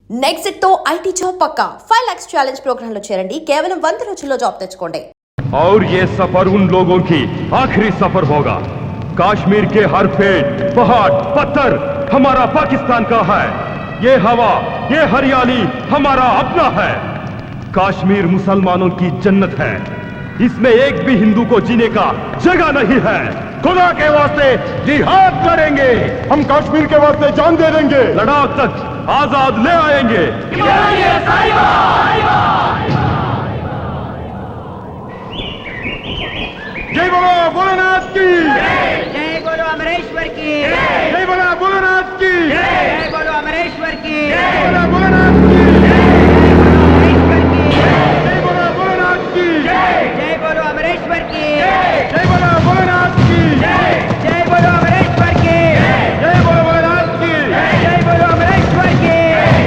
Next తో IT job పక్కా 5 lakh challenge program లో చేరండి కేవలం 100 రోజుల్లో జాబ్ తెచ్చుకోండి। और ये सफर उन लोगों की आखिरी सफर होगा। कश्मीर के हर पेड़ पहाड़ पत्थर हमारा पाकिस्तान का है। ये हवा ये हरियाली हमारा अपना है। कश्मीर मुसलमानों की जन्नत है। इसमें एक भी हिंदू को जीने का जगह नहीं है। खुदा के वास्ते जिहाद करेंगे। हम कश्मीर के वास्ते जान दे देंगे। लद्दाख तक आजाद ले आएंगे। जय बोलो भोलेनाथ की, जय बोलो अमरेश्वर की, जय बोलो भोलेनाथ की, जय बोलो अमरेश्वर की, जय बोलो भोलेनाथ की, जय बोलो जय बोलो भोलेनाथ अमरेश्वर की, की, जय बोलो अमरेश्वर की, जय बोलो भोलेनाथ की, जय बोलो अमरेश्वर की, जय बोलो भोलेनाथ की, जय बोलो अमरेश्वर की,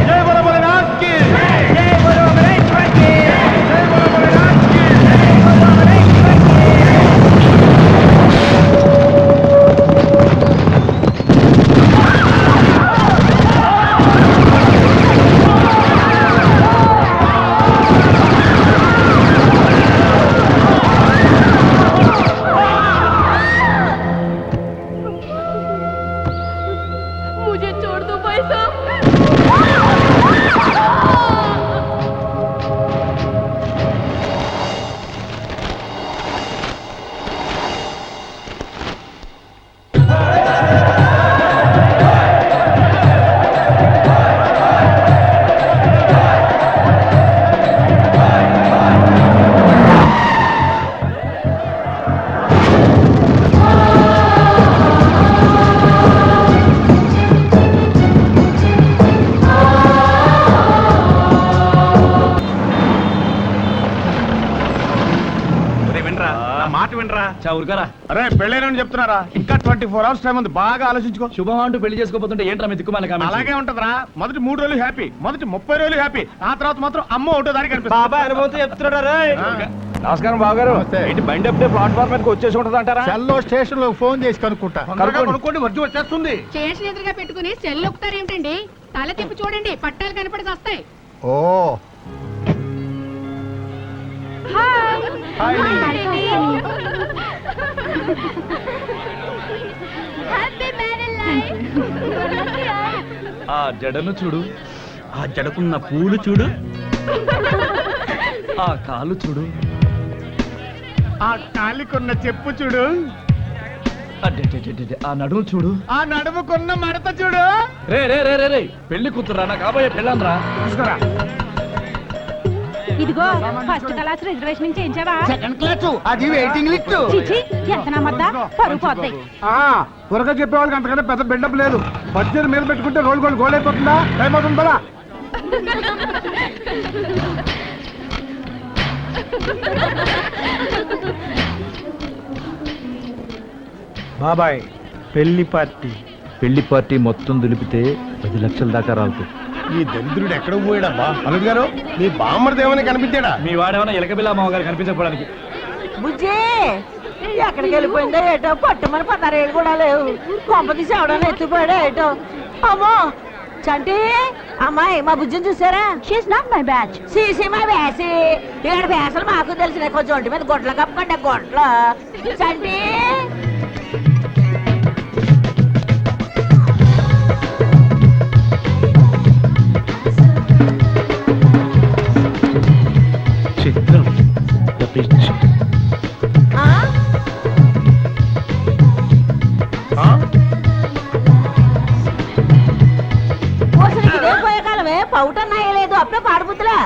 जय बोलो भोलेनाथ की, जय बोलो अमरेश्वर की, जय बोलो भोलेनाथ की। जय बोलो अमरेश्वर की। मुझे छोड़ दो भाई साहब। మాట వినరా ఊరుగారా అరే పెళ్ళైనని చెప్తున్నారా ఇంకా 24 అవర్స్ టైం ఉంది బాగా ఆలోచించుకో శుభం అంటూ పెళ్లి చేసుకోబోతుంటే ఏంట్రా మీ దిక్కుమాల కామెంట్స్? అలాగే ఉంటదిరా మొదటి 3 రోజులు హ్యాపీ మొదటి 30 రోజులు హ్యాపీ ఆ తర్వాత మాత్రం అమ్మ ఒకటో దానికి కనిపిస్తుంది బాబా అనుభవంతో చెప్తున్నాడు నమస్కారం బావగారు ఏంటి బండి అప్పుడే ప్లాట్ఫామ్ మీదకి వచ్చేసి ఉంటది అంటారా? సెల్లో స్టేషన్ లో ఫోన్ చేసి కనుక్కుంటా కనుక్కోండి వర్జి వచ్చేస్తుంది స్టేషన్ ఎదురుగా పెట్టుకుని సెల్ ఒక్కుతారు ఏమిటండి? తల తిప్పి చూడండి, పట్టాలు కనపడి వస్తాయి. ఓ ఆ జడను చూడు, ఆ జడకున్న పూలు చూడు, ఆ కాలు చూడు, ఆ కాలికున్న చెప్పు చూడు, అడ్డెడ్డెడ్డెడ్డె, ఆ నడుము చూడు, ఆ నడుముకున్న మడత చూడు. రే రే రే రే రే పెళ్లి కూతురా నా కాబోయే పెళ్ళాన్రా తీసుకురా ఇదిగో ఫస్ట్ క్లాస్ రిజర్వేషన్ చేయించావా? సెకండ్ క్లాస్ అది వెయిటింగ్ లిస్ట్. చిచి ఎంత నమ్మద్దా, పరుగు పోతాయి. త్వరగా చెప్పేవాళ్ళకి అంతకంటే పెద్ద బిల్డప్ లేదు. బడ్జెట్ మీద పెట్టుకుంటే రోల్ గోల్ అయిపోతుందా? టైం అవుతుంది బలా. బాబాయ్ పెళ్లి పార్టీ మొత్తం దులిపితే 10 లక్షల దాకా రాలుతుంది. ఈ దరిద్రుడు ఎక్కడ పోయాడబ్బా? అల్లుడు గారు మీ బామ్మర్ది ఏమైనా కనిపించాడా? మీ వాడేమన్నా ఎలకబిల్లా మామగారు కనిపించకపోవడానికి. బుజ్జి ఎక్కడికి వెళ్ళిపోయిందో ఏటో పట్టుమని 16 ఏళ్ళు కూడా లేవు. కొంప తీసి ఎవడన్నా ఎత్తిపోయాడో ఏటో. అమ్మో చంటి అమ్మాయి మా బుజ్జిని చూసారా? She's not my batch. CC my batch. ఇక్కడ బ్యాసలు మాకు తెలిసిన కొంచెం ఒంటి మీద గొడ్ల కప్పండి గొడ్ల. చంటి చిత్రం పోయే కాలమే పౌటన్నాయలేదు అప్పుడే పాడుబుద్దులా.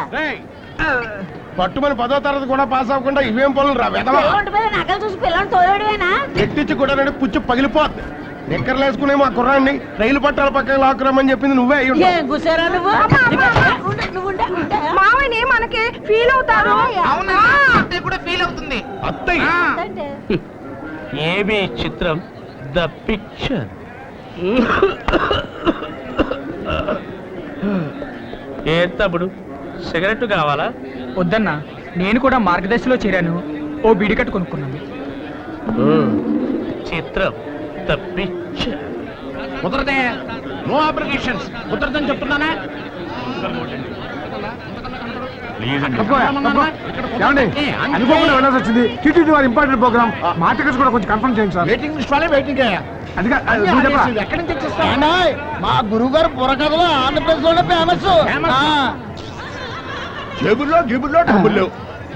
పట్టుమని 10వ తరగతి కూడా పాస్ అవ్వకుండా ఇవేం పనులు రా వెదవా. ఒంటి మీద నగలు చూసి పిల్లలు తోలేడువేనా? ఎట్టించి కూడా రెండు పుచ్చు పగిలిపోద్ది. నిక్కర్లు వేసుకునే మా కుర్రాన్ని రైలు పట్టాల పక్కన లాక్కురమ్మని చెప్పింది నువ్వే అయ్యి ఉంటావు. ఏం కూసారా నువ్వు? మామయ్య మనకి ఫీల్ అవుతారు. అవునా? అత్తయ్య కూడా ఫీల్ అవుతుంది. అత్తయ్య ఏబి చిత్రం ద పిక్చర్. ఏ తమ్ముడు సిగరెట్ కావాలా? వద్దన్నా, నేను కూడా మార్గదర్శిలో చేరాను. ఓ బీడికట్టు కొనుక్కున్నాను. చిత్రం ద పిక్చర్. కుదరదే. నో అప్లికేషన్స్ కుదరదని చెప్తున్నానా? ఏమండి అనుకోకుండా వెళ్ళాల్సి వచ్చింది. టీటీడీ వారి ఇంపార్టెంట్ ప్రోగ్రామ్ మా టికెట్స్ కూడా కొంచెం కన్ఫర్మ్ చేయండి సార్. వెయిటింగ్ లిస్ట్ వాళ్ళే వెయిటింగ్ ఎక్కడి నుంచి తెచ్చిస్తా మా గురువు గారు బుర్రకథలో ఆంధ్రప్రదేశ్ లోనే ఫేమస్. జేబుల్లో గిబుల్లో డబ్బులు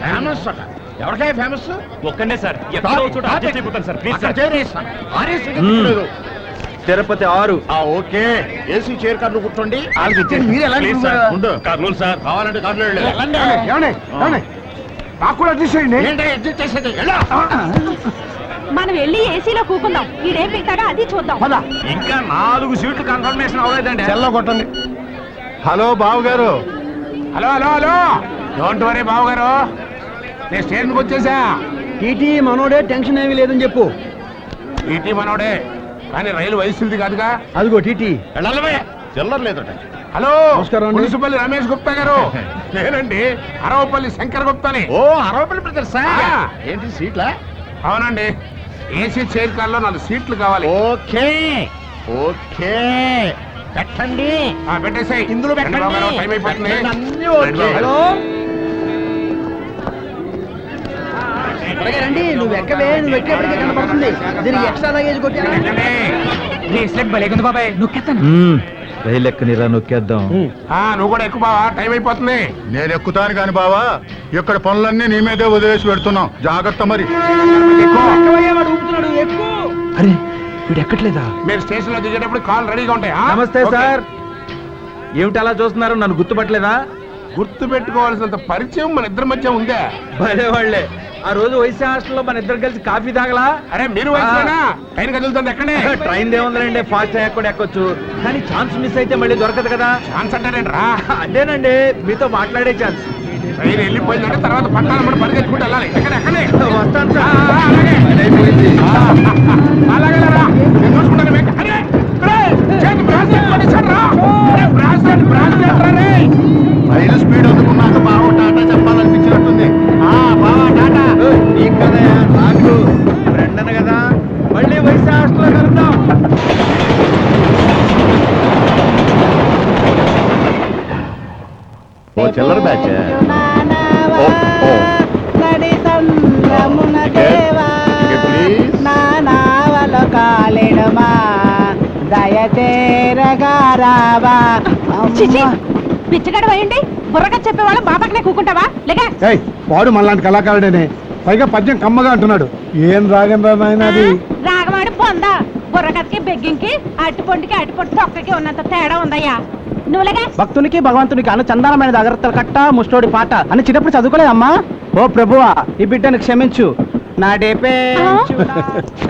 ఫేమస్ అట. ఎవరికై ఫేమస్? ఒక్కనే సార్, ఎక్కడో చోట adjust అయిపోతాను sir, please sir. Tirupati 6. Okay, AC chair కార్లు కూర్చోండి. మీరు ఎలా ప్లీజ్ సార్, కర్నూలు సార్. కావాలంటే కార్లు ఏమండి నాకు కూడా అడ్జస్ట్ చేయండి. ఏంటో అడ్జస్ట్ చేసేది ఎలా? మనం వెళ్ళి ఏసీలో కూకుందాం. ఈడేం పెట్టాడో అది చూద్దాం. ఇంకా 4 సీట్లు కన్ఫర్మేషన్ అవ్వలేదండి. చెల్లో కొట్టండి. హలో బాబు గారు. Hello hello hello, don't worry బాబు గారు, నేను స్టేషన్కి వచ్చేసా. టీటీ మనోడే, టెన్షన్ ఏమీ లేదని చెప్పు. ఈటీ మనోడే, కానీ రైలు వయసుది కాదుగా. అదిగో టీటీ. వెళ్ళాలి, చిల్లర లేదట. హలో, నమస్కారం అండి. పులిసిపల్లి రమేష్ గుప్తా గారు. నేనండి, అరవపల్లి శంకర్ గుప్తాని. ఓ, అరవపల్లి బ్రదర్సా? ఏంటి సీట్లా? అవునండి, ఏసీ చైర్ కార్లో 4 సీట్లు కావాలి. ఓకే ఓకే, పెట్టండి. పెట్టేసాయి, ఇందులో పెట్టండి. టైం అయిపోతుంది. హలో, రండి, నువ్వు ఎక్కవే, నువ్వు ఎక్కేపటికే కనపడుతుంది. దీనికి ఎక్స్ట్రా లగేజ్ కొట్టి బాబాయ్ నొక్కేస్తాను. రైలు ఎక్కనిరా నొక్కేద్దాం. నువ్వు కూడా ఎక్కువ బావా, టైం అయిపోతుంది. నేను ఎక్కుతాను కాని బావా, ఇక్కడ పనులన్నీ నీ మీదే వదిలేసి పెడుతున్నాం, జాగ్రత్త మరి. అరే వీడు ఎక్కట్లేదా? మీరు స్టేషన్ లో దిగేటప్పుడు కాల్ రెడీగా ఉంటాయి. నమస్తే సార్. ఏమిటి అలా చూస్తున్నారు? నన్ను గుర్తుపట్టలేదా? గుర్తు పెట్టుకోవాల్సినంత పరిచయం మన ఇద్దరి మధ్య ఉందే. భలే వాళ్ళే. ఆ రోజు వైసీ హాస్టల్లో మన ఇద్దరు కలిసి కాఫీ తాగలా? అరే మీరు వయసునా? ట్రైన్ కదులుతుంది ఎక్కడే? ట్రైన్ ఏముందండి, ఫాస్ట్ అయ్యాక కూడా ఎక్కొచ్చు. కానీ ఛాన్స్ మిస్ అయితే మళ్ళీ దొరకదు కదా. ఛాన్స్ అంటారేంట్రా? అదేనండి, మీతో మాట్లాడే ఛాన్స్. ట్రైన్ వెళ్ళిపోయిందంటే తర్వాత పట్టాలమ్మడి పరిగెత్తుకుంటూ వెళ్ళాలి. ఎక్కడే? వస్తాను సార్. అలాగే నేను చూసుకుంటాను. అరే చేతి బ్రాస్లెట్ పడేసాడు రా. బ్రాస్లెట్ రే. రైలు స్పీడ్ అందుకున్నాక బావ టాటా చెప్పాలనిపించినట్టుంది. బావా టాటా. నీకు కదా, నాకు ఫ్రెండ్ అన్న కదా. మళ్ళీ వైసీ హాస్టల్లో కలుద్దాం. ఓ చిల్లర బ్యాచ్. పిచ్చగడ వేయండి. బుర్రగా చెప్పేవాళ్ళం బాబాకి కూకుంటావా? లేక వాడు మనలాంటి కళాకారుడేనే, పైగా పద్యం కమ్మగా అంటున్నాడు. ఏం రాగం రామాయణది? రాగమాడి పొందా. బుర్రకథకి బెగ్గింకి అట్టుపొండికి అట్టుపొండి తొక్కకి ఉన్నంత తేడా ఉందయ్యా. నువ్వులేగా భక్తునికి భగవంతునికి అన్న చందానమైన జాగ్రత్తలు కట్ట ముష్టోడి పాట అని చిన్నప్పుడు చదువుకోలేదమ్మా. ఓ ప్రభువా, ఈ బిడ్డను క్షమించు. నా డేపే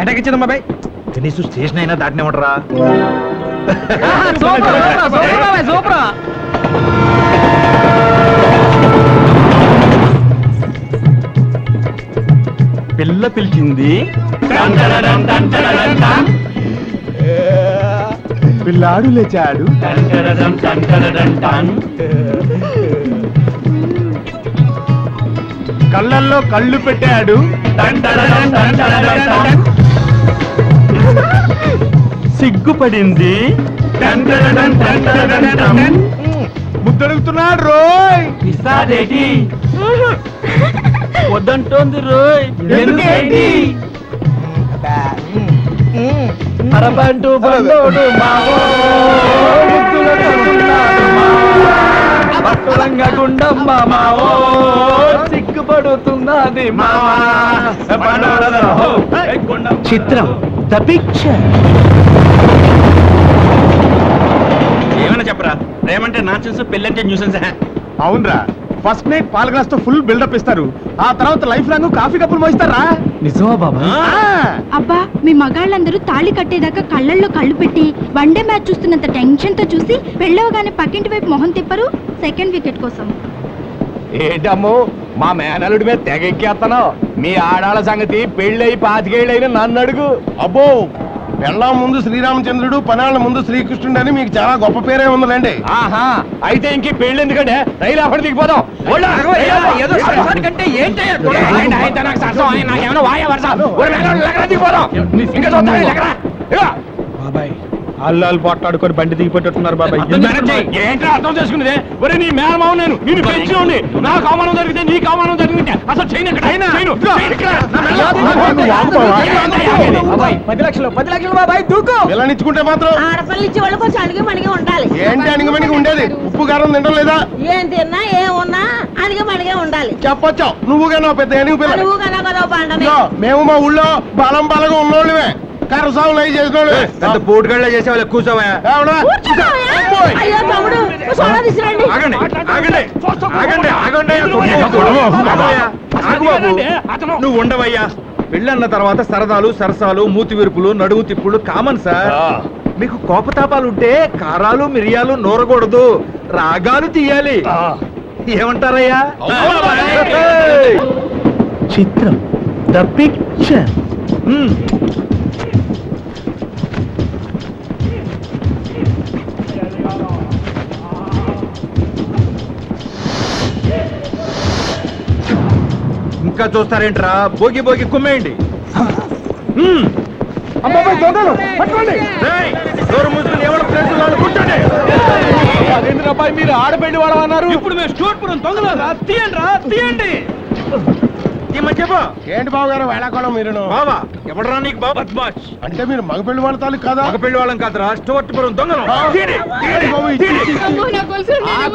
అంటే బాబాయ్, కనీసం స్టేషన్ అయినా దాటినేమంటారా? పిల్ల పిలిచింది, పిల్లాడు లేచాడు. కళ్ళల్లో కళ్ళు పెట్టాడు. సిగ్గుపడింది, ముద్దడుగుతున్నాడు రోయ్. వద్దంటోంది రోయ్. అరబంటు బండోడు మావో, పట్టురంగ గుండమ్మ మావో, సిగ్గుపడుతున్నది మావా. చిత్రం ద పిక్చర్. ఏమైనా చెప్పరా, ప్రేమంటే నాన్సెన్స్, పెళ్ళంటే న్యూసెన్స్. అవునరా, ఫస్ట్ నైట్ పాల గ్లాస్ తో ఫుల్ బిల్డప్ ఇస్తారు. ఆ తర్వాత లైఫ్ లాంగ్ కాఫీ కప్పులు మోయిస్తారా? నిజమా బాబా? అబ్బా, మీ మగాళ్ళందరూ తాళి కట్టేదాకా కళ్ళల్లో కళ్ళు పెట్టి వన్డే మ్యాచ్ చూస్తున్నంత టెన్షన్ తో చూసి పెళ్ళవగానే పక్కింటి వైపు మొహం తిప్పరు సెకండ్ వికెట్ కోసం. ఏంటమ్మో, మా మేనలుడి మీద తెగ ఎక్కేస్తున్నావు. మీ ఆడాళ్ళ సంగతి పెళ్ళయి 25 ఏళ్ళైనా నన్ను అడుగు. అబ్బో, పెళ్ళాం ముందు శ్రీరామచంద్రుడు, పనాళ్ళ ముందు శ్రీకృష్ణుడు అని మీకు చాలా గొప్ప పేరే ఉందండి. ఆహా, అయితే ఇంక పెళ్లి ఎందుకంటే రైలు అక్కడ దిగిపోదాం. బాబాయ్, అల్లాలు పోట్లాడుకొని బండి దిగిపెట్టున్నారు బాబాయ్. ఏంటో అర్థం చేసుకునేదే. ఒరే నీ మేనమావ నేను పెంచి నాకు అవమానం జరిగితే నీకు అవమానం జరిగితే అసలు చేయను ఇక్కడ. బాబాయ్ 10 లక్షలు బాబాయ్ దూకు. ఇలా నిచ్చుకుంటే మాత్రం ఆడపిల్లలు ఇచ్చే వాళ్ళు కొంచెం అణిగి మణిగి ఉండాలి. ఏంటి అణిగిమణిగి ఉండేది? ఉప్పు కారం తినడం లేదా? ఏం తిన్నా ఏం ఉన్నా అణిగి మణిగే ఉండాలి. చెప్పొచ్చు నువ్వుగా పెద్ద ఎనిగి పిల్ల. నువ్వు కనగదో పండని మేము మా ఊళ్ళో బలంగా ఉన్నోళ్ళమే. కరసాములు అవి చేసిన పోటుగళ్ళ చేసేవాళ్ళు కూర్చోవా. అయ్యో తమ్ముడు సోడా తీసుకురండి. ఆగండి ఆగండి ఆగండి ఆగండి. నువ్వు ఉండవయ్యా. పెళ్ళన్న తర్వాత సరదాలు సరసాలు మూతి విరుపులు నడువు తిప్పులు కామన్ సార్. మీకు కోపతాపాలు ఉంటే కారాలు మిరియాలు నూరకూడదు, రాగాలు తీయాలి. ఏమంటారయ్యా? చిత్రం ద పిక్చర్. ఇంకా చూస్తారేంట్రా? భోగి భోగి కుమ్మేయండి. రేయ్, డోర్ మూసుకుని ఎవరి ప్లేస్ వాళ్ళు కూర్చోండి. అబ్బాయి మీరు ఆడపెళ్లి వాడమన్నారు. ఇప్పుడు మేము స్టూర్పురం దొంగలు తీయండి. చెప్పు. ఏంటి బాబు గారు వేళాకోళం మీరు? బావా ఎవడరా నీకు బాబా? బద్మాష్. అంటే మీరు మగపెళ్లి వాళ్ళ తాలూకు కాదా? మగ పెళ్లి వాళ్ళం కాదురా, స్టూవర్ట్పురం దొంగలు. అమ్మో, నా గొలుసులు నేను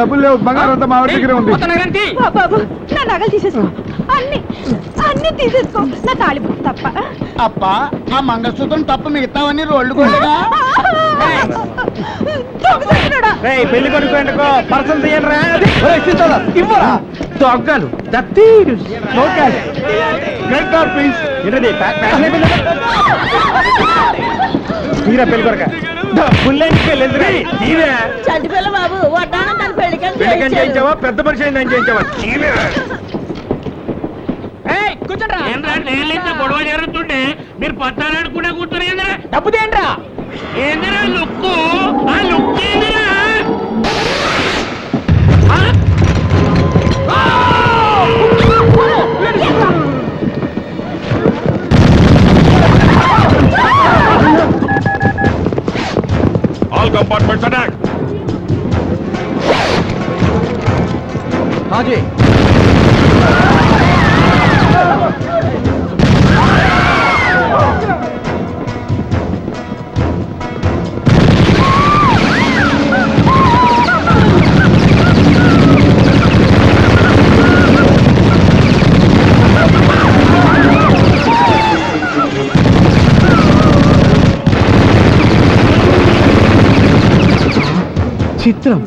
డబ్బులు లేవు, బంగారం అంతా మా దగ్గర ఉంది. బాబు నా నగలు తీసేసుకో, అన్ని తీసేసుకో, నా తాళిబొట్టు తప్ప. అప్ప ఆ మంగళసూత్రం తప్ప మిగతావన్నీ రోడ్లు కొట్టగా. దొంగసచ్చినోడా. పెళ్లి కొడుకు పర్సన్ తీయండి. ఇవ్వరా దొంగలు తీరా పెళ్లి కొరక చంటి పిల్ల బాబు వడ్డానం తన పెళ్లికని చేయించావా? పెద్ద మనిషి అయిందని చేయించావా? గొడవ జరుగుతుంటే మీరు పట్టాలనుకుంటే కూర్చొని డబ్బు తేండ్రా. ఏందిరా లుక్కు? ఆ లుక్ ఏందిరా? All compartments attack. हाजी చిత్రం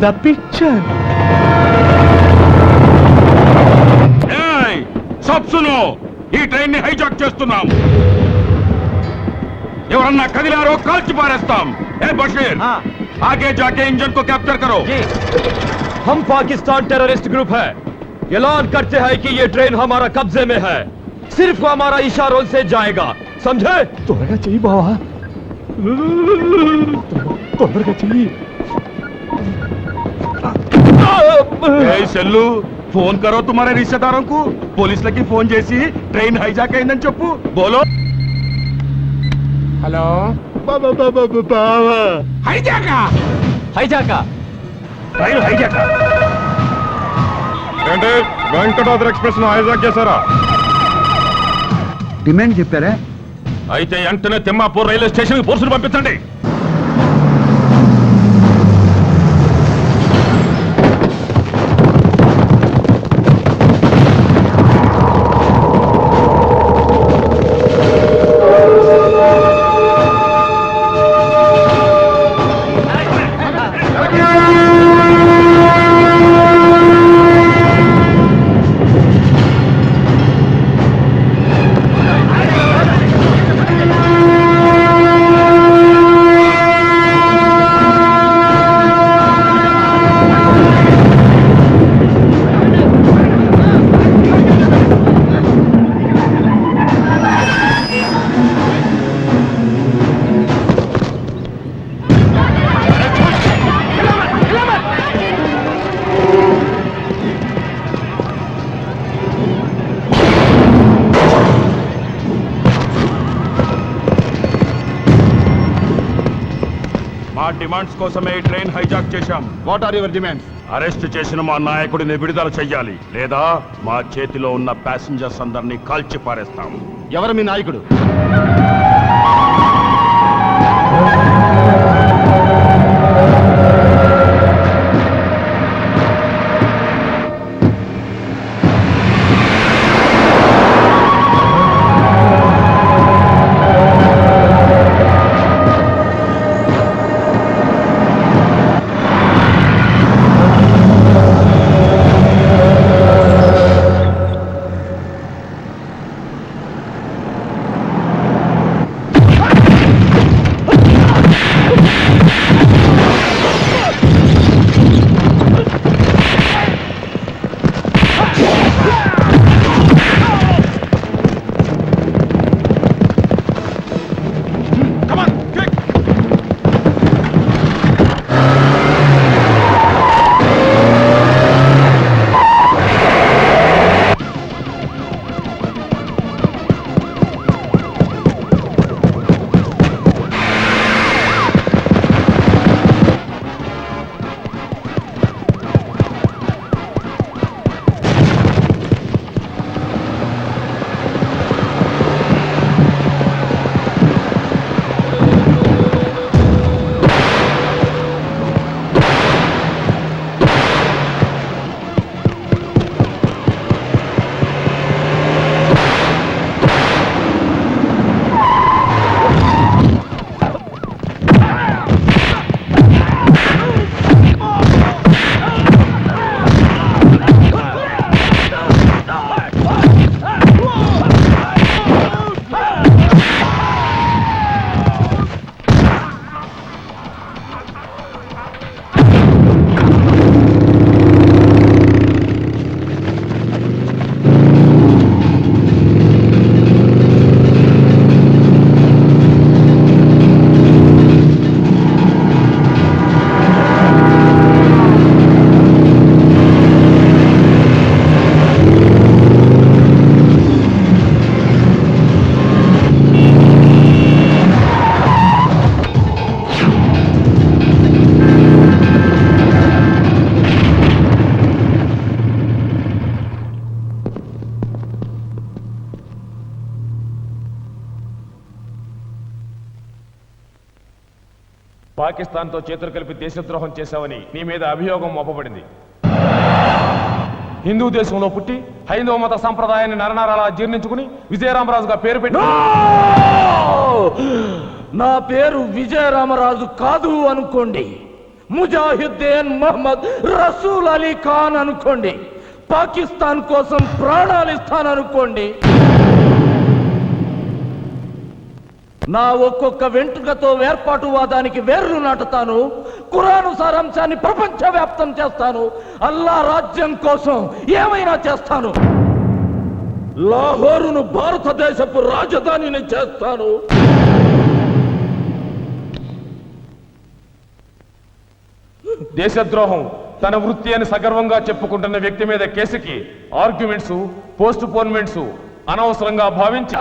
ద పిక్చర్. सब सुनो, ఈ ట్రైన్ ని హైజాక్ చేస్తున్నాం. ఎవరన్నా కదిలారో కాల్చి పారేస్తాం. ఏ బషీర్, आगे जाके इंजन को कैप्चर करो. हम पाकिस्तान टेररिस्ट ग्रुप है. ऐलान करते हैं कि ये ट्रेन हमारा कब्जे में है. सिर्फ हमारा इशारों से जाएगा, समझे? త్వరగా చెయ్యి బావా, తొందరగా చెయ్యి. సెల్లు ఫోన్ కరో తుమారే రిశ్తేదారోं को. పోలీసులకి ఫోన్ చేసి ట్రైన్ హైజాక్ అయిందని చెప్పు. బోలో. హలో హైజాకా హైజాకా ట్రైన్ హైజాక్ అంటే వెంకటాద్రి ఎక్స్ప్రెస్ ను హైజాక్ చేశారా? డిమాండ్ చెప్పారా? అయితే వెంటనే తిమ్మాపూర్ రైల్వే స్టేషన్ కి పోలీసులు పంపించండి. డిమాండ్స్ కోసమే ఈ ట్రైన్ హైజాక్ చేశాం. What are your demands? Arrest చేసిన మా నాయకుడిని విడుదల చెయ్యాలి, లేదా మా చేతిలో ఉన్న ప్యాసింజర్స్ అందరినీ కాల్చి పారేస్తాం. ఎవరు మీ నాయకుడు? పాకిస్తాన్తో చేతులు కలిపి దేశద్రోహం చేశావని నీ మీద అభియోగం మోపబడింది. హిందూ దేశంలో పుట్టి హైందవ మత సంప్రదాయాన్ని నరనరాలా జీర్ణించుకుని విజయరామరాజుగా పేరు పెట్టి నా పేరు విజయరామరాజు కాదు అనుకోండి, ముజాహిద్దీన్ మహమ్మద్ రసూల్ అలీ ఖాన్ అనుకోండి, పాకిస్తాన్ కోసం ప్రాణాలు ఇస్తాననుకోండి. నా ఒక్కొక్క వెంట్రుకతో వేర్పాటువాదానికి వేర్లు నాటుతాను, ఖురాను సారాంశాన్ని ప్రపంచవ్యాప్తం చేస్తాను, అల్లా రాజ్యం కోసం ఏమైనా చేస్తాను, లాహోరును భారతదేశపు రాజధానిని చేస్తాను. దేశద్రోహం తన వృత్తి అని సగర్వంగా చెప్పుకుంటున్న వ్యక్తి మీద కేసుకి ఆర్గ్యుమెంట్స్, పోస్ట్ పోన్మెంట్స్ అనవసరంగా భావించి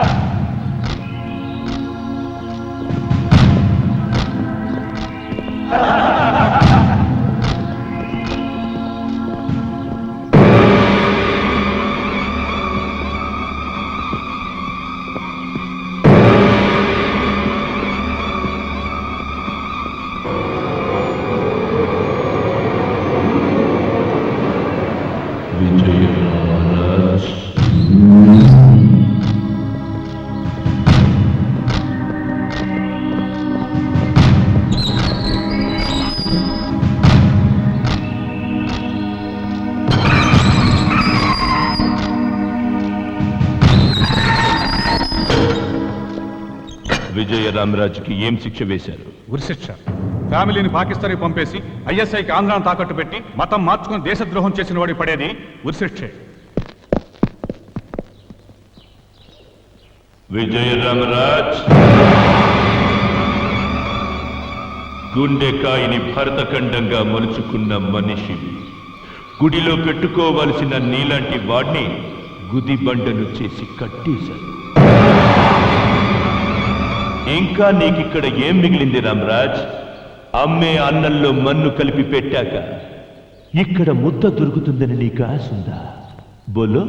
విజయరామరాజుకి ఏం శిక్ష వేశారు? ఉరిశిక్ష. ఫ్యామిలీని పాకిస్తాన్కి పంపేసి ఐఎస్ఐకి ఆంధ్రాను తాకట్టు పెట్టి మతం మార్చుకుని దేశద్రోహం చేసిన వాడి పడేది ఉరిశిక్షే. విజయరామరాజ్, గుండెకాయని భరతఖండంగా మలుచుకున్న మనిషివి. గుడిలో పెట్టుకోవలసిన నీలాంటి వాడిని గుదిబండను చేసి కట్టేశారు. ఇంకా నీకిక్కడ ఏం మిగిలింది రామరాజ్? అమ్మే అన్నంలో మన్ను కలిపి పెట్టాక ఇక్కడ ముద్ద దొరుకుతుందని నీకు ఆశ ఉందా? బోలో.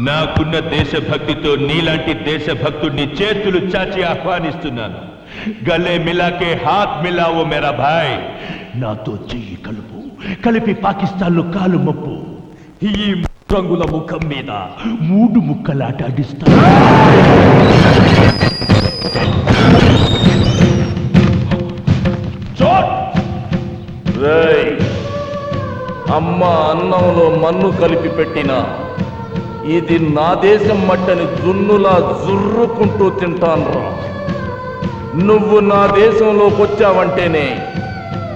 నాకున్న దేశభక్తితో నీలాంటి దేశభక్తుడిని చేతులు చాచి ఆహ్వానిస్తున్నాను. గలే మిలాకే హాత్ మిలావో మేరా భాయ్. నాతో చెయ్యి కలుపు, కలిపి పాకిస్తాన్లో కాలు మప్పు. ఈ రంగుల ముఖం మీద 3 ముక్కలాట ఆడిస్తాను. అమ్మ అన్నంలో మన్ను కలిపి పెట్టిన ఇది నా దేశం మట్టని జున్నులా జుర్రుకుంటూ తింటాన్రా. నువ్వు నా దేశంలోకి వచ్చావంటేనే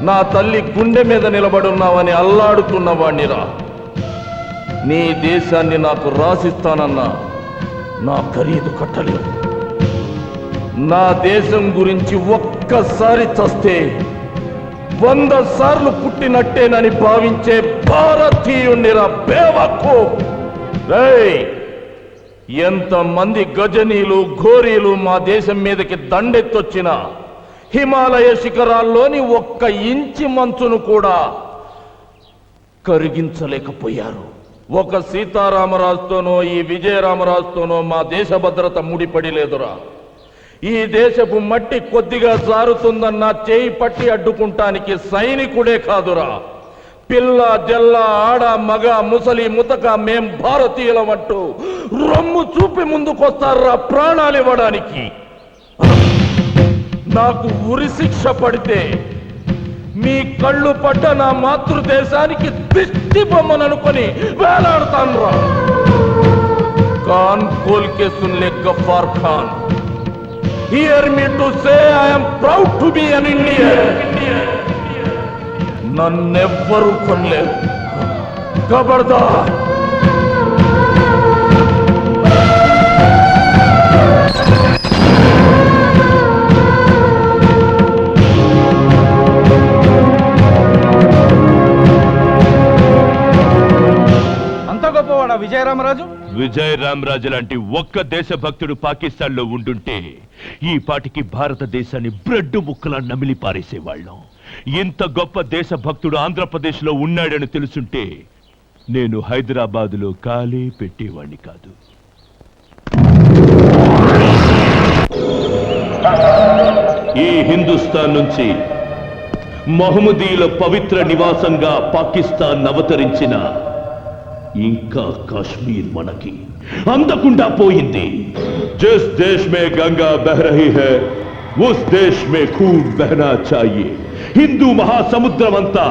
నా తల్లి గుండె మీద నిలబడున్నావని అల్లాడుతున్నవాణ్ణిరా. నీ దేశాన్ని నాకు రాసిస్తానన్నా నా ఖరీదు కట్టలేవు. నా దేశం గురించి ఒక్కసారి చస్తే 100 సార్లు పుట్టినట్టేనని భావించే భారతీయుణ్ణిరా బేవకు. ఎంతమంది గజనీలు ఘోరీలు మా దేశం మీదకి దండెత్తొచ్చినా హిమాలయ శిఖరాల్లోని 1 ఇంచి మంచును కూడా కరిగించలేకపోయారు. ఒక సీతారామరాజుతోనో ఈ విజయరామరాజుతోనో మా దేశ భద్రత ముడిపడి లేదురా. ఈ దేశపు మట్టి కొద్దిగా జారుతుందన్న చేయి పట్టి అడ్డుకుంటానికి సైనికుడే కాదురా, పిల్ల జల్ల ఆడ మగ ముసలి ముతక మేం భారతీయులమంటూ రొమ్ము చూపి ముందుకొస్తారా ప్రాణాలు ఇవ్వడానికి. నాకు ఉరి శిక్ష పడితే మీ కళ్ళు పడ్డ నా మాతృదేశానికి దిష్టి బొమ్మననుకొని వేలాడతాన్రా. కాన్ కోల్కే సున్లే Ghaffar Khan. Hear me to say I am proud to be an Indian. నన్నెవ్వరూ కొనలేరు. ఖబర్దార్. అంత గొప్పవాడా విజయరామరాజు? విజయరామరాజు లాంటి ఒక్క దేశభక్తుడు పాకిస్తాన్లో ఉండుంటే ఈ పాటికి భారతదేశాన్ని బ్రెడ్ ముక్కలా నమిలి పారేసేవాళ్ళం. ఇంత గొప్ప దేశభక్తుడు ఆంధ్రప్రదేశ్లో ఉన్నాడని తెలుసుంటే నేను హైదరాబాదులో కాలే పెట్టేవాణ్ణి కాదు. ఈ హిందుస్థాన్ నుంచి మహమ్మదీయుల పవిత్ర నివాసంగా పాకిస్తాన్ అవతరించిన ఇంకా కాశ్మీర్ మనకి అందకుండా పోయింది. जिस देश में गंगा बह रही है उस देश में खून बहना चाहिए. హిందూ మహాసముద్రమంతా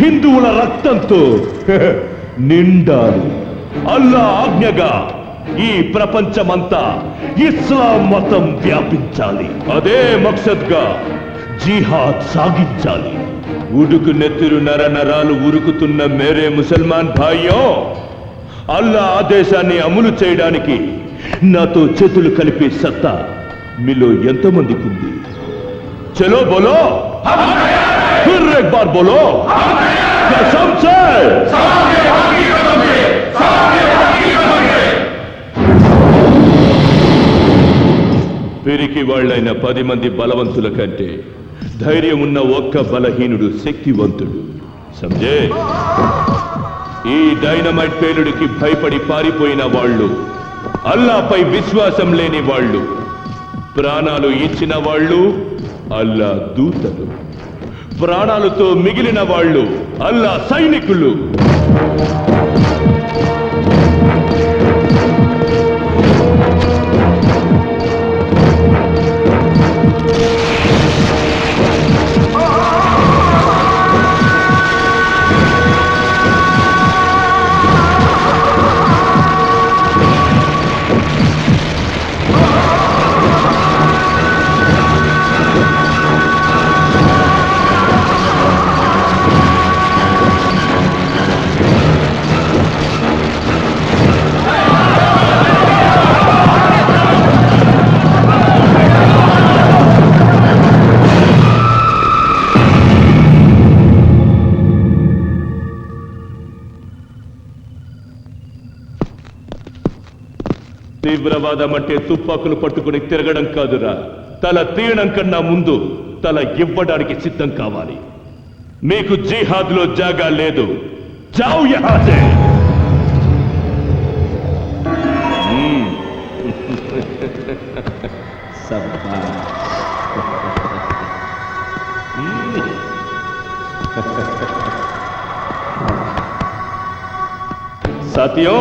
హిందువుల రక్తంతో నిండాలి. అల్లా ఆజ్ఞగా ఈ ప్రపంచమంతా ఇస్లాం మతం వ్యాపించాలి. అదే మక్సద్గా జిహాద్ సాగించాలి. ఉడుకు నెత్తురు నర నరాలు ఉరుకుతున్న మేరే ముసల్మాన్ భాయ్యో, అల్లా ఆదేశాన్ని అమలు చేయడానికి నాతో చేతులు కలిపే సత్తా మీలో ఎంతమందికి ఉంది? చలో బోలో, ఫిర్ ఏక్ బార్ బోలో, కసమ్ సే. పిరికి వాళ్ళైన 10 మంది బలవంతుల కంటే ధైర్యం ఉన్న ఒక్క బలహీనుడు శక్తివంతుడు. సంజే, ఈ డైనమైట్ పేలుడికి భయపడి పారిపోయిన వాళ్ళు, అల్లాపై విశ్వాసం లేని వాళ్ళు, ప్రాణాలు ఇచ్చిన వాళ్ళు అల్లా దూతలు, ప్రాణాలతో మిగిలిన వాళ్ళు అల్లా సైనికులు. తీవ్రవాదం అంటే తుపాకులు పట్టుకుని తిరగడం కాదురా, తల తీయడం కన్నా ముందు తల ఇవ్వడానికి సిద్ధం కావాలి. మీకు జిహాద్లో జాగా లేదు. జావ్ యహాసే. సాథియో,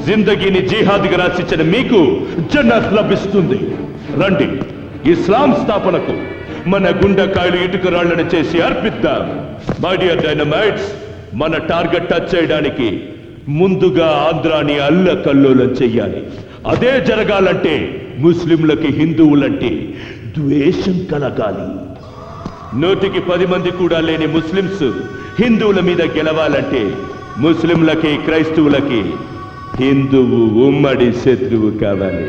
జిందగీని జిహాద్గా రాసిచ్చిన మీకు జన్నత్ లభిస్తుంది. రండి, ఇస్లాం స్థాపనకు మన గుండెకాయలు ఇటుక రాళ్లను చేసి అర్పిద్దాం. మై డియర్ డైనమైట్స్, మన టార్గెట్ టచ్ చేయడానికి ముందుగా ఆంధ్రాని అల్లకల్లోలం చెయ్యాలి. అదే జరగాలంటే ముస్లింలకి హిందువులంటే ద్వేషం కలగాలి. 100కి 10 మంది కూడా లేని ముస్లింస్ హిందువుల మీద గెలవాలంటే ముస్లింలకి క్రైస్తవులకి హిందువు ఉమ్మడి శత్రువు కావాలి.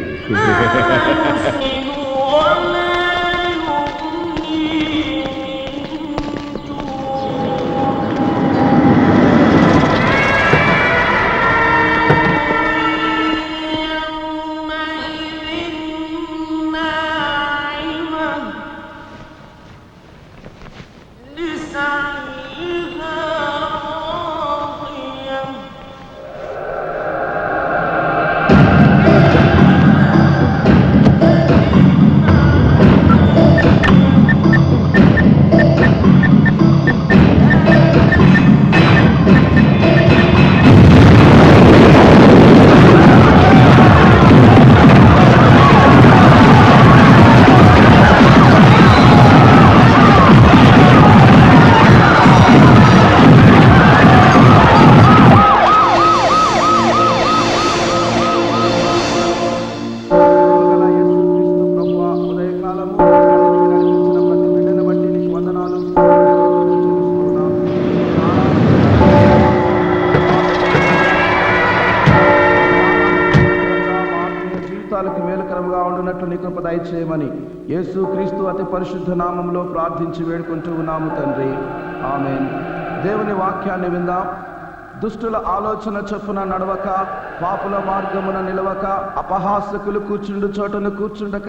మేలుకరంగా ఉండునట్లు నీ కృప దయచేయమని యేసు క్రీస్తు అతి పరిశుద్ధ నామంలో ప్రార్థించి వేడుకుంటూ ఉన్నాము తండ్రి, ఆమేన్. దేవుని వాక్యాన్ని విందాం. దుష్టుల ఆలోచన చొప్పున నడవక, పాపుల మార్గమున నిలవక, అపహాసకులు కూర్చుండు చోటను కూర్చుండక,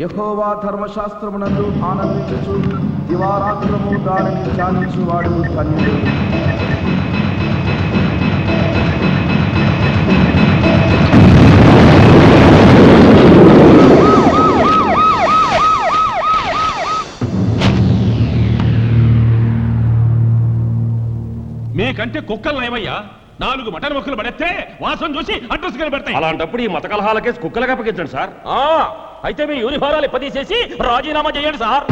యెహోవా ధర్మశాస్త్రమునందు ఆనందించుచు దివారాత్రము దానిని ధ్యానించువాడు ధన్యుడు. మీకంటే కుక్కలు నయమయ్యా. 4 మటన్ మొక్కలు పడేస్తే వాసన చూసి అడ్రస్ కనిపెడతాయి. అలాంటప్పుడు ఈ మత కలహాల కేసు కుక్కలకు అప్పగించండి సార్. అయితే మీ యూనిఫారాలు ఇప్పదీసేసి రాజీనామా చేయండి సార్.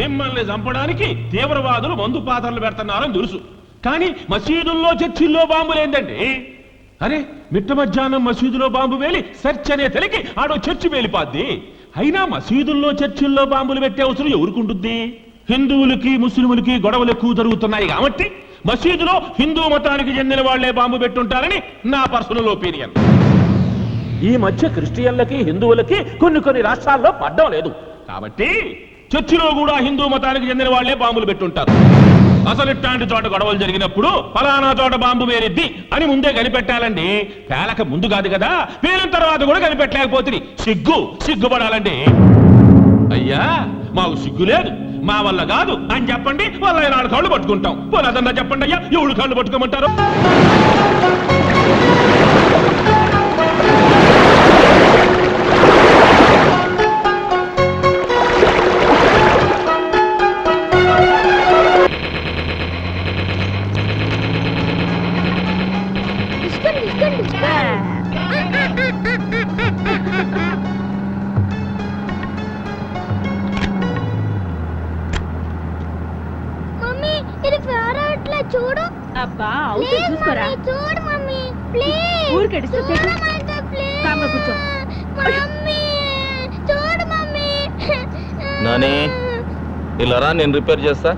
మిమ్మల్ని చంపడానికి తీవ్రవాదులు మందు పాత్రలు పెడుతున్నారని తెలుసు, కానీ మసీదుల్లో చర్చిల్లో బాంబులేందండి? అరే, మిట్ట మధ్యాహ్నం మసీదులో బాంబు వేలి సెర్చ్ అనే తెలికి ఆడో చర్చి వేలిపాద్ది. అయినా మసీదుల్లో చర్చిల్లో బాంబులు పెట్టే అవసరం ఎవరికుంటుంది? హిందువులకి ముస్లింలకి గొడవలు ఎక్కువ జరుగుతున్నాయి కాబట్టి మసీదులో హిందూ మతానికి చెందిన వాళ్లే బాంబు పెట్టుంటారని నా పర్సనల్ ఒపీనియన్. ఈ మధ్య క్రిస్టియన్లకి హిందువులకి కొన్ని రాష్ట్రాల్లో పడ్డం లేదు కాబట్టి చర్చిలో కూడా హిందూ మతానికి చెందిన వాళ్లే బాంబులు పెట్టుంటారు. అసలు ఇట్లాంటి చోట గొడవలు జరిగినప్పుడు ఫలానా చోట బాంబు వేరిద్ది అని ముందే కనిపెట్టాలండి. పేలక ముందు కాదు కదా, పేలిన తర్వాత కూడా కనిపెట్టలేకపోతుంది. సిగ్గుపడాలండి. అయ్యా, మాకు సిగ్గు లేదు, మా వల్ల కాదు అని చెప్పండి. వాళ్ళ 4 కాళ్ళు పట్టుకుంటాం. పోలేదన్నా చెప్పండి అయ్యా, 7 కాళ్ళు పట్టుకోమంటారు. చూడు. అబ్బా, చూసుకోరా. చూడు మమ్మీ, ప్లీజ్. ఊరికెడిస్తే కూర్చో. చూడు మమ్మీ. నాని, ఇలా రా, నేను రిపేర్ చేస్తా.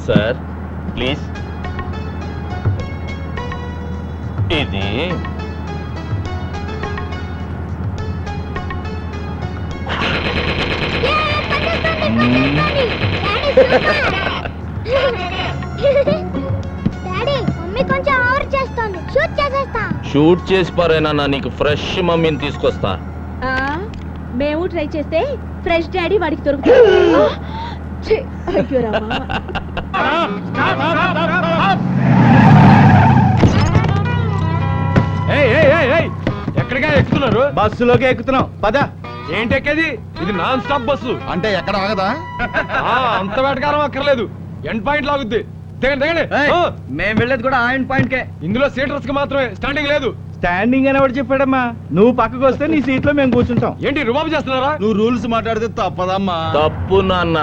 Sir please. ఇది డాడీ, మమ్మీ కొంచెం ఓవర్ చేస్తుంది. షూట్ చేసేస్తా. షూట్ చేసి పారేనా, నీకు ఫ్రెష్ మమ్మీని తీసుకొస్తా. మేము ట్రై చేస్తే ఫ్రెష్ డాడీ వాడికి దొరుకుతుంది. అయ్యో రామా. ఎక్కడిగా ఎక్కుతున్నారు? బస్సులోకి ఎక్కుతున్నాం పద. ఏంటి ఎక్కేది? ఇది నాన్ స్టాప్ బస్సు. అంటే ఎక్కడ ఆగదా? అంత వేటకారం అక్కర్లేదు, ఎండ్ పాయింట్ లాగుద్ది. దిగండి దిగండి. మేము వెళ్ళేది కూడా ఆయన పాయింట్ కే. ఇందులో సీటర్స్ కి మాత్రమే, స్టాండింగ్ లేదు. స్టాండింగ్ అని ఎవరు చెప్పాడమ్మా? నువ్వు పక్కకు వస్తే నీ సీట్ లో మేము కూర్చుంటాం. ఏంటి రుబాబు చేస్తున్నారా? నువ్వు రూల్స్ మాట్లాడితే తప్పదమ్మా. తప్పు నాన్న.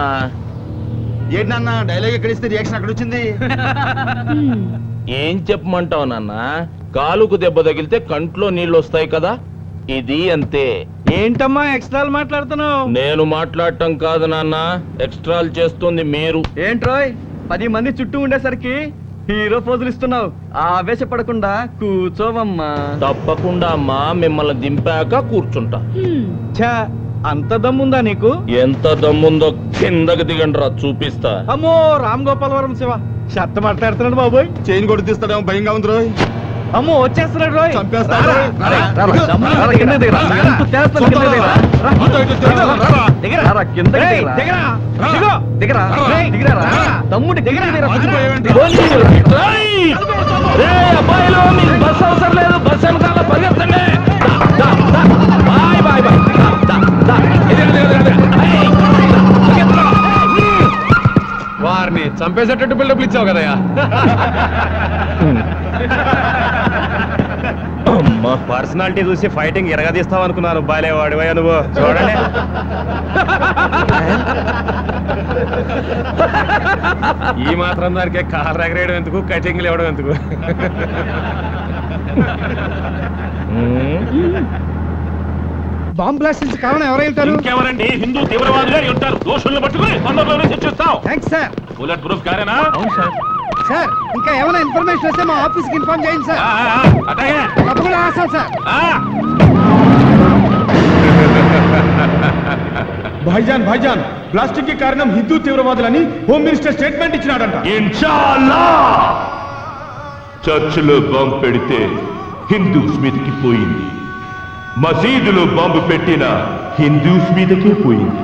ఏంటి నాన్న డైలాగ్ ఎక్కడ ఇస్తే రియాక్షన్ అక్కడ వచ్చింది? ఏం చెప్పమంటావు నాన్న? కాలుకు దెబ్బ తగిలితే కంట్లో నీళ్ళు వస్తాయి కదా, ఇది అంతే. ఏంటమ్మా ఎక్స్ట్రాలు మాట్లాడుతున్నావు? నేను మాట్లాడటం కాదు నాన్న, ఎక్స్ట్రాలు చేస్తుంది మీరు. ఏంట్రోయ్ 10 మంది చుట్టూ ఉండేసరికి హీరో పోజులు ఇస్తున్నావు. ఆవేశపడకుండా కూర్చోవమ్మా. తప్పకుండా అమ్మా, మిమ్మల్ని దింపాక కూర్చుంటా. ఛా, అంత దమ్ముందా నీకు? ఎంత దమ్ముందో కిందకి దిగండి చూపిస్తా. అమ్మో రామ్ గోపాలవరం శివ షర్ట్ మాట్లాడుతున్నాడు బాబోయ్. చైన్ కొట్టి తీస్తాడేమో భయంగా ఉంది రోయ్. అమ్మో వచ్చేస్తున్నాడు రోయ్. చంపేస్తాడు. అబ్బాయిలో మీకు బస్ అవసరం లేదు, బస్ వెనకాల పరిగెత్తండి. Bye bye bye. వారిని చంపేసేటట్టు బిల్డప్ ఇచ్చావు కదయ్యా. పర్సనాలిటీ చూసి ఫైటింగ్ ఎరగదీస్తావు అనుకున్నాను. బాలేవాడు నువ్వు చూడండి. ఈ మాత్రం దానికి కార్ ఎగరేయడం ఎందుకు, కటింగ్లు ఇవ్వడం ఎందుకు? బాంబ్ బ్లాస్ట్ నుంచి కారణం ఎవరైతారు? ఇంకెవరండి? హిందూ తీవ్రవాదులే ఉంటారు. దోషుల్ని పట్టుకుని తొందరలోనే శిక్షిస్తాం. Thanks sir. బుల్లెట్ ప్రూఫ్ కారేనా? అవును సార్. సార్ ఇంకా ఏమైనా ఇన్ఫర్మేషన్ వస్తే మా ఆఫీస్ కి ఇన్ఫార్మ్ చేయండి సార్. అట్లాగే. తప్పకుండా రాస్తాం సార్. భాయిజాన్ భాయిజాన్, బ్లాస్టింగ్ కి కారణం హిందూ తీవ్రవాదులని హోమ్ మినిస్టర్ స్టేట్మెంట్ ఇచ్చినాడంట. ఇన్షాల్లా. చర్చిలో బాంబు పెడితే హిందూస్ మీదకి పోయింది, మసీదులో బాంబు పెట్టిన హిందూస్ మీదకే పోయింది.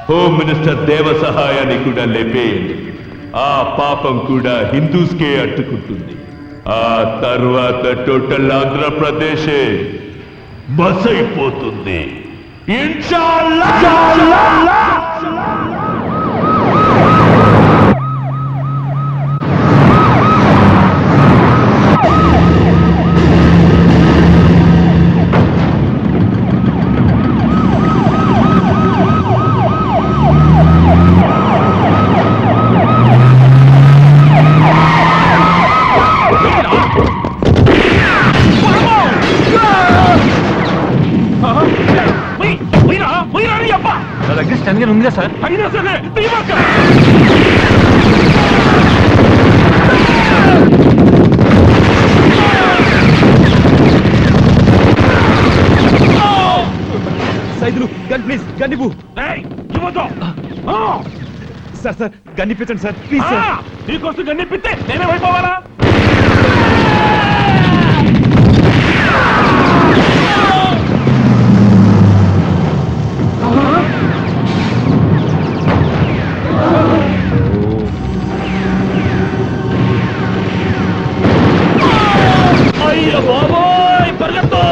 హోమ్ మినిస్టర్ దేవ సహాయాన్ని కూడా లేపేయండి, ఆ పాపం కూడా హిందూస్కే అట్టుకుంటుంది. ఆ తర్వాత టోటల్ ఆంధ్రప్రదేశే బస్ అయిపోతుంది. ఇన్షాల్లా. ఉందిగా సార్. అయినా సరే తీయమాక. సైదులు గన్ ప్లీజ్, గన్ ఇవ్వు. ఇవ్వదు సార్ సార్ గన్ ఇప్పించండి సార్ ప్లీజ్ సార్. నీకోసం గన్నిప్పితే నేనే అయిపోవాలా? అయ్య బాబోయ్, పరిగెత్తు.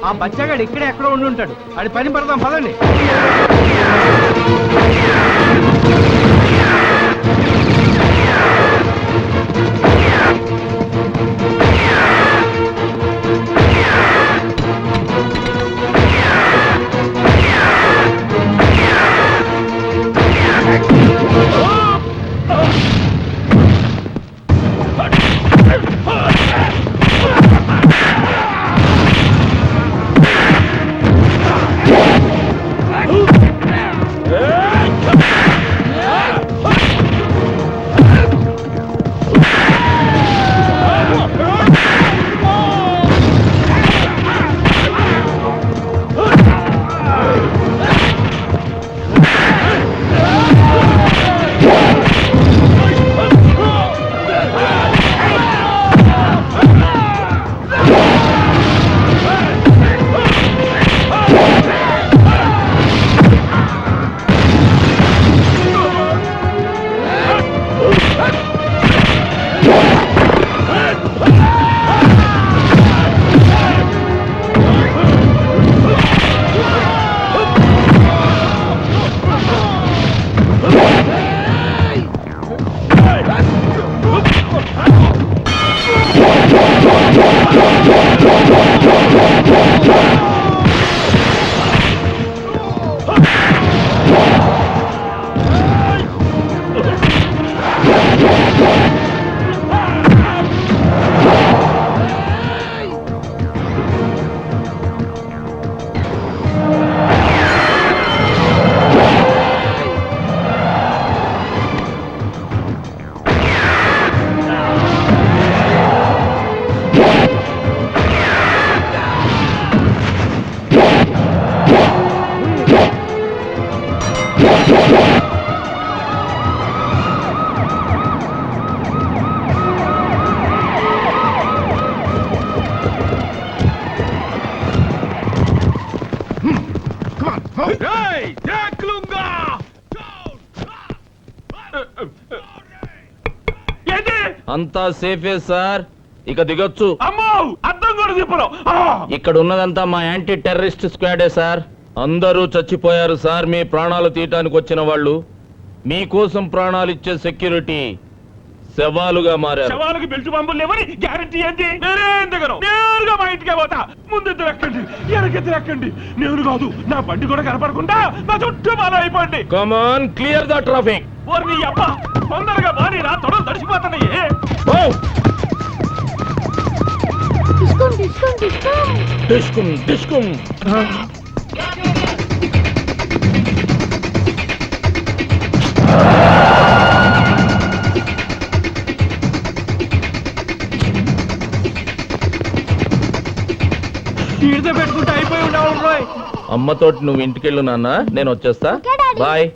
ఆ బచ్చగాడు ఇక్కడే ఎక్కడో ఉండి ఉంటాడు. అది పని పడదాం పదండి. అంతా సేఫే సార్, ఇక దిగొచ్చు. అమ్మో అర్థం కూడా చెప్పరు. ఇక్కడ ఉన్నదంతా మా యాంటీ టెర్రరిస్ట్ స్క్వాడే సార్. అందరూ చచ్చిపోయారు సార్. మీ ప్రాణాలు తీయటానికి వచ్చిన వాళ్ళు మీకోసం ప్రాణాలు ఇచ్చే సెక్యూరిటీ శవాలుగా మారారు. శవాలకి బెల్ట్ పంపులు లేవని గ్యారెంటీ ఏంటి? నేనేం దిగను, నేరుగా మా ఇంటికే పోతా. ముందు ఎక్కండి, వెనకెత్తి ఎక్కండి. నేను కాదు, నా బండి కూడా కనపడకుండా నా చుట్టూ బాగా అయిపోండి. కమాన్, క్లియర్ ద ట్రాఫిక్. నీ అబ్బా తొందరగా బాని, నా తొడలు తడిసిపోతున్నాయి. డిస్కుమ్ డిస్కుమ్. పెట్టుకుంటే అయిపోయి ఉండవు. అమ్మతోటి నువ్వు ఇంటికెళ్ళు నాన్న, నేను వచ్చేస్తా. బాయ్.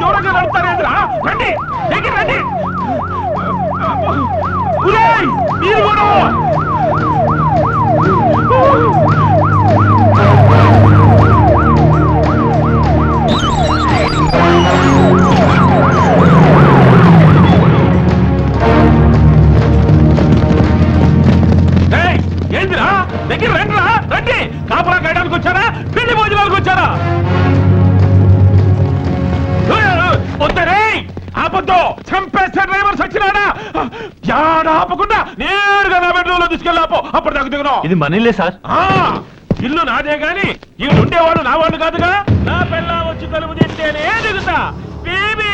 దూరంగా నడుపుతారేంద్రా? రండి, దగ్గర రండి. మీరు కూడా ఏందిరా? దగ్గర రండిరా, రండి. కాపలా కాయడానికి వచ్చారా, పెళ్లి భోజనాలకు వచ్చారా? వద్దరే, ఆపద్దు. చంపేస్తే డ్రైవర్ సచ్చినాడా? యాడా ఆపకుండా నేరుగా నా బెడ్రూమ్ లో తీసుకెళ్ళాపో. అప్పుడు నాకు దిగను. ఇది మనీలే సార్. ఇల్లు నాదే గాని వీళ్ళు ఉండేవాళ్ళు నా వాళ్ళు కాదుగా. నా పిల్ల వచ్చి తలుపు తింటేనే దిగుతా. బేబీ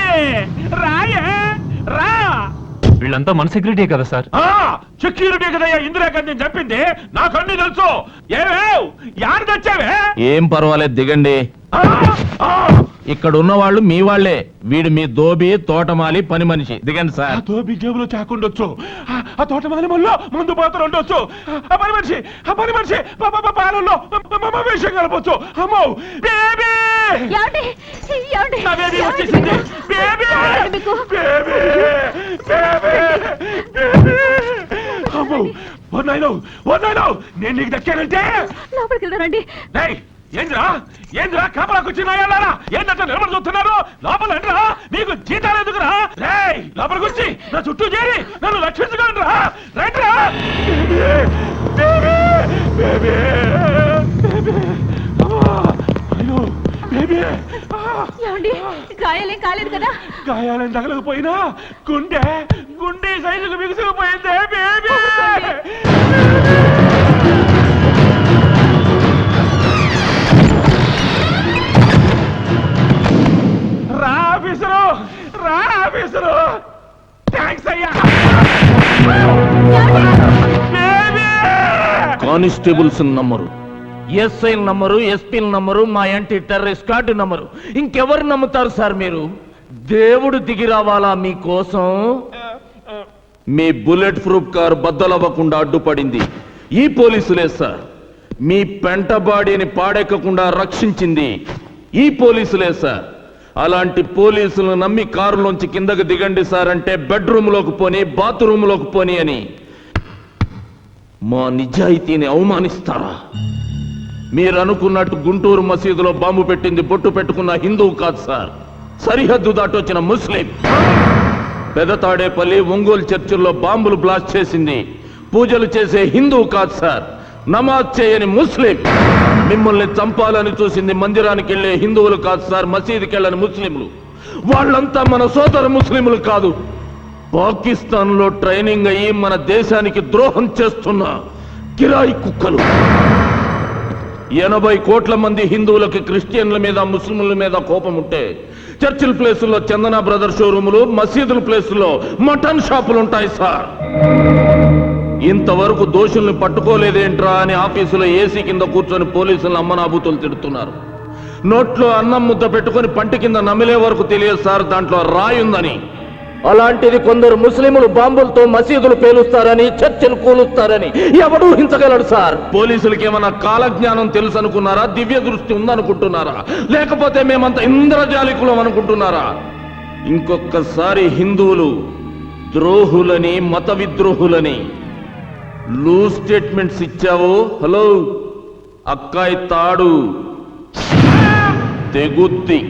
రాయే రా. వీళ్ళంతా మన సెక్యూరిటీ కదా సార్? సెక్యూరిటీ కదయ్యా ఇందిరాగాంధీ చెప్పింది. నాకు అన్ని తెలుసు. ఏవేవ్ యారు తెచ్చావే? ఏం పర్వాలేదు, దిగండి. ఇక్కడ ఉన్న వాళ్ళు మీ వాళ్లే. వీడు మీ దోబి, తోటమాలి, పని మనిషి. దిగండి సార్. దోబి జేబులో చాకుండొచ్చు, ఆ తోటమాలి మళ్ళీ ముందు పాత్ర ఉండొచ్చు, ఆ పని మనిషి పాలల్లో విషయం కలపొచ్చు. అమ్మో బేబీ, నా బేబీ వచ్చేసింది. బేబీ అమ్మో, నేను నీకు దక్కానంటే ఏంద్రా ఏంద్రా కాపలాకు వచ్చినాయాలారా ఏంటంటే నిలబడి చూస్తున్నారు లోపల రండిరా నీకు జీతాలు ఎందుకురా రేయ్ లోపలికి వచ్చి నా చుట్టూ చేరి నన్ను రక్షించుకోండి రా రండిరా అయ్యో బేబీ గాయాలేం కాలేదు కదా? గాయాలేం తగలకపోయినా గుండె గుండె సైజుకు బిగుసుకుపోయిందే బేబీ రా ఆఫీసరు థ్యాంక్స్ అయ్యా constables number, SI number, SP number, మా యాంటీ టెర్రరిస్ట్ కార్డు నంబరు ఇంకెవరు నమ్ముతారు సార్ మీరు? దేవుడు దిగి రావాలా మీకోసం? మీ బుల్లెట్ ప్రూఫ్ కారు బద్దలవ్వకుండా అడ్డుపడింది ఈ పోలీసులే సార్. మీ పెంట బాడీని పాడెక్కకుండా రక్షించింది ఈ పోలీసులే సార్. అలాంటి పోలీసులను నమ్మి కారులోంచి కిందకు దిగండి సార్ అంటే బెడ్రూమ్లోకి పోని బాత్రూంలోకి పోని అని మా నిజాయితీని అవమానిస్తారా? మీరు అనుకున్నట్టు గుంటూరు మసీదులో బాంబు పెట్టింది బొట్టు పెట్టుకున్న హిందువు కాదు సార్, సరిహద్దు దాటొచ్చిన ముస్లిం. పెదతాడేపల్లి, ఒంగోలు చర్చిల్లో బాంబులు బ్లాస్ట్ చేసింది పూజలు చేసే హిందువు కాదు సార్, నమాజ్ చేయని ముస్లిం. మిమ్మల్ని చంపాలని చూసింది మందిరానికి వెళ్లే హిందువులు కాదు సార్, మసీదుకి వెళ్ళని ముస్లింలు. వాళ్ళంతా మన సోదర ముస్లింలు కాదు, పాకిస్తాన్ లో ట్రైనింగ్ అయ్యి మన దేశానికి ద్రోహం చేస్తున్న కిరాయి కుక్కలు. 80 కోట్ల మంది హిందువులకి క్రిస్టియన్ల మీద ముస్లింల మీద కోపం ఉంటే చర్చిల ప్లేసుల్లో చందన బ్రదర్ షోరూములు, మసీదుల ప్లేసుల్లో మటన్ షాపులు ఉంటాయి సార్. ఇంతవరకు దోషుల్ని పట్టుకోలేదేంట్రా అని ఆఫీసులో ఏసీ కింద కూర్చొని పోలీసులను అమ్మనాబూతులు తిడుతున్నారు. నోట్లో అన్నం ముద్ద పెట్టుకుని పంటి కింద నమిలే వరకు తెలియదు సార్ దాంట్లో రాయి ఉందని. అలాంటిది కొందరు ముస్లింలు బాంబులతో మసీదులు పేలుస్తారని, చర్చలు కూలుస్తారని ఎవడూ హించగలడు సార్. పోలీసులకి ఏమన్నా కాలజ్ఞానం తెలుసు అనుకున్నారా? దివ్య దృష్టి ఉందనుకుంటున్నారా? లేకపోతే మేమంతా ఇంద్రజాలికులం అనుకుంటున్నారా? ఇంకొకసారి హిందువులు ద్రోహులని, మత విద్రోహులని లూజ్ స్టేట్మెంట్స్ ఇచ్చావో, హలో అక్కాయి తాడు తెగుద్ది.